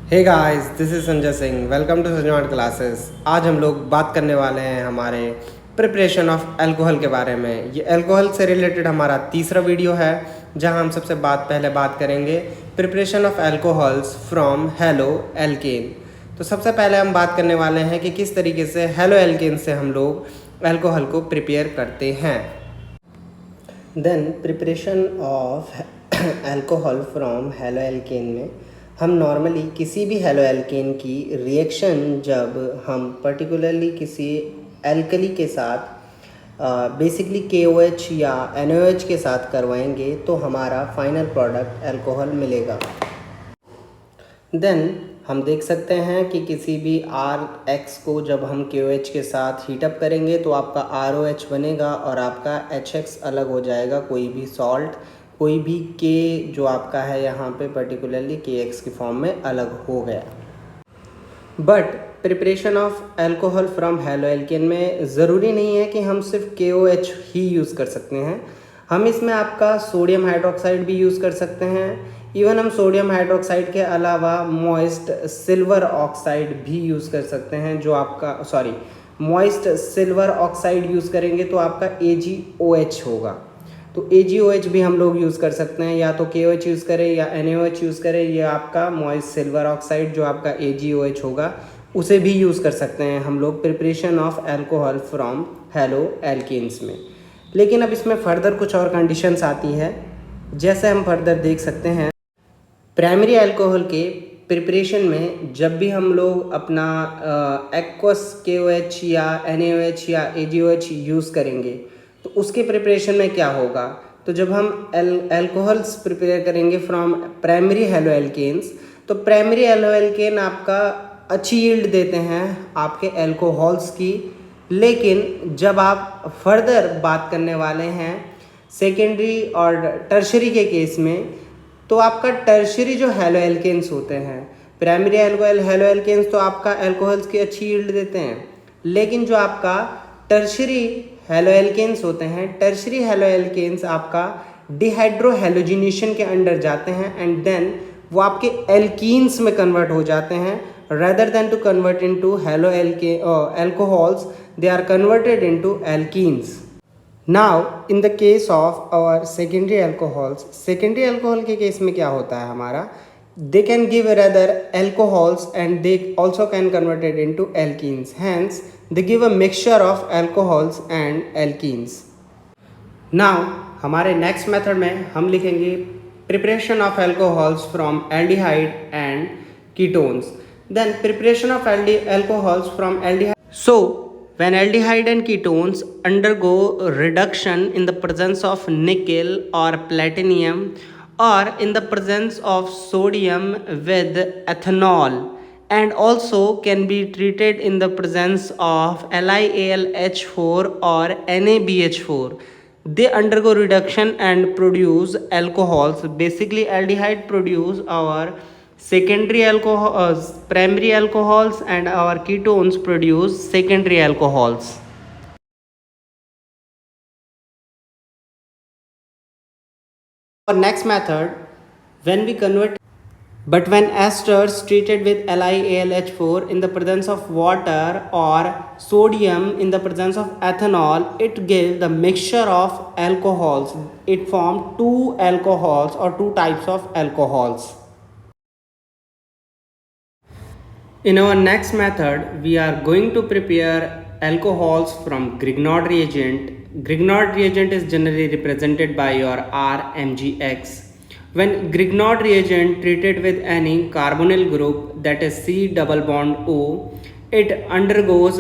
Hey guys, this is Sanjay Singh. Welcome to Sanjay classes. आज हम लोग बात करने वाले हैं हमारे प्रिपरेशन ऑफ अल्कोहल के बारे में। ये अल्कोहल से रिलेटेड हमारा तीसरा वीडियो है, जहां हम सबसे पहले बात करेंगे preparation of alcohols from halo alkane. तो सबसे पहले हम बात करने वाले हैं कि किस तरीके से हेलो एल्केन से हम लोग अल्कोहल को प्रिपेयर करते हैं। Then preparation of alcohol from haloalkane में हम नॉर्मली किसी भी हेलो एल्केन की रिएक्शन जब हम पर्टिकुलरली किसी एल्कली के साथ बेसिकली KOH या NaOH के साथ करवाएंगे तो हमारा फाइनल प्रोडक्ट अल्कोहल मिलेगा। देन हम देख सकते हैं कि किसी भी RX को जब हम KOH के साथ हीटअप करेंगे तो आपका ROH बनेगा और आपका HX अलग हो जाएगा। कोई भी सॉल्ट, कोई भी K जो आपका है यहाँ पे पर्टिकुलरली KX की फॉर्म में अलग हो गया। But preparation of alcohol from haloalkane में ज़रूरी नहीं है कि हम सिर्फ KOH ही यूज़ कर सकते हैं। हम इसमें आपका सोडियम हाइड्रोक्साइड भी यूज़ कर सकते हैं। इवन हम सोडियम हाइड्रोक्साइड के अलावा मॉइस्ट सिल्वर ऑक्साइड भी यूज़ कर सकते हैं। जो आपका मॉइस्ट सिल्वर ऑक्साइड यूज़ करेंगे तो आपका AgOH होगा। तो AgOH भी हम लोग यूज़ कर सकते हैं, या तो KOH यूज़ करें या NaOH यूज़ करें, या आपका मॉइस्ट सिल्वर ऑक्साइड जो आपका AgOH होगा उसे भी यूज़ कर सकते हैं हम लोग preparation of alcohol from haloalkanes में। लेकिन अब इसमें फर्दर कुछ और कंडीशंस आती है, जैसे हम फर्दर देख सकते हैं। प्राइमरी अल्कोहल के प्रिपरेशन में जब भी हम लोग अपना एक्वस KOH या NaOH या AgOH यूज़ करेंगे तो उसके प्रिपरेशन में क्या होगा। तो जब हम अल्कोहल्स प्रिपेयर करेंगे फ्रॉम प्राइमरी हेलो एल्केन्स, तो प्राइमरी हेलो एल्केन आपका अच्छी यील्ड देते हैं आपके अल्कोहल्स की। लेकिन जब आप फर्दर बात करने वाले हैं सेकेंडरी और टर्शरी के केस में, तो आपका टर्शरी जो हेलो एल्केन्स होते हैं, प्राइमरी हेलो एल्केन्स तो आपका अल्कोहल्स की अच्छी यील्ड देते हैं, लेकिन जो आपका टर्शरी हेलो एल्केन्स होते हैं, टर्शरी हेलो एल्केन्स आपका डिहाइड्रो हेलोजिनेशन के अंडर जाते हैं एंड देन वो आपके एल्कीन्स में कन्वर्ट हो जाते हैं। rather than to convert into alcohols, they are converted into alkenes. Now in the case of our secondary alcohols, secondary alcohol के केस में क्या होता है हमारा, they can give rather alcohols and they also can convert it into alkenes, hence they give a mixture of alcohols and alkenes. Now हमारे next method में हम लिखेंगे preparation of alcohols from aldehyde and ketones. Then preparation of alcohols from aldehyde. So when aldehyde and ketones undergo reduction in the presence of nickel or platinum or in the presence of sodium with ethanol, and also can be treated in the presence of LiAlH4 or NaBH4, they undergo reduction and produce alcohols. Basically aldehyde produce our secondary alcohols, primary alcohols, and our ketones produce secondary alcohols. Our next method, when we convert, but when esters treated with LiAlH4 in the presence of water or sodium in the presence of ethanol, it gives the mixture of alcohols. It forms two alcohols or two types of alcohols. In our next method, we are going to prepare alcohols from Grignard reagent. Grignard reagent is generally represented by your RMgX. When Grignard reagent treated with any carbonyl group, that is C double bond O, it undergoes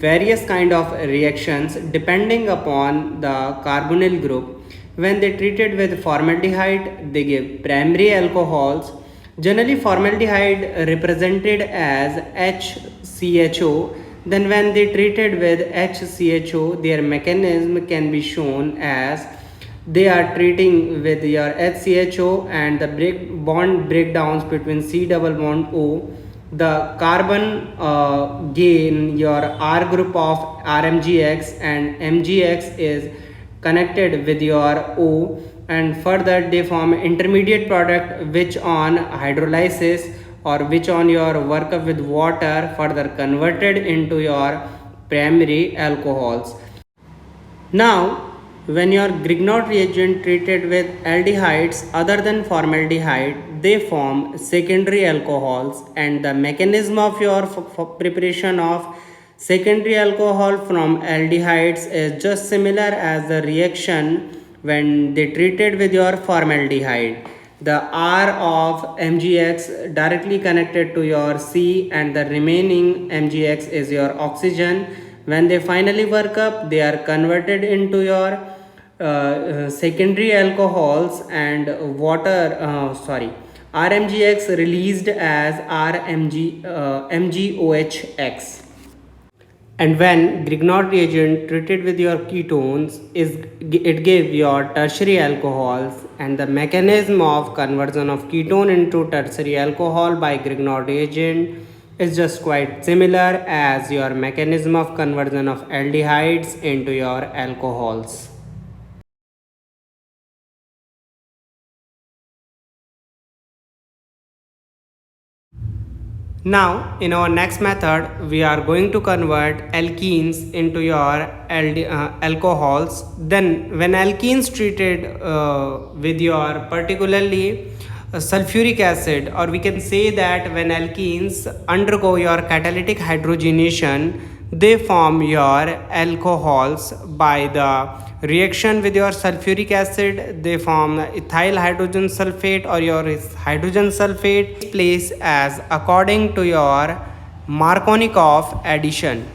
various kind of reactions depending upon the carbonyl group. When they treated with formaldehyde, they give primary alcohols. Generally formaldehyde represented as HCHO. Then when they treated with HCHO, their mechanism can be shown as they are treating with your HCHO and the bond breakdowns between C double bond O. The carbon gain your R group of RMgX and MgX is connected with your O, and further they form intermediate product which on hydrolysis or which on your work up with water further converted into your primary alcohols. Now, when your Grignard reagent treated with aldehydes other than formaldehyde, they form secondary alcohols, and the mechanism of your preparation of secondary alcohol from aldehydes is just similar as the reaction when they treated with your formaldehyde. The R of MgX directly connected to your C, and the remaining MgX is your oxygen. When they finally work up, they are converted into your secondary alcohols and RMGX released as MgOHX. And when Grignard reagent treated with your ketones, it gave your tertiary alcohols, and the mechanism of conversion of ketone into tertiary alcohol by Grignard reagent is just quite similar as your mechanism of conversion of aldehydes into your alcohols. Now, in our next method, we are going to convert alkenes into your alcohols. Then, when alkenes treated with your particularly sulfuric acid, or we can say that when alkenes undergo your catalytic hydrogenation, they form your alcohols by the reaction with your sulfuric acid. They form ethyl hydrogen sulfate or your hydrogen sulfate place as according to your Markovnikov addition.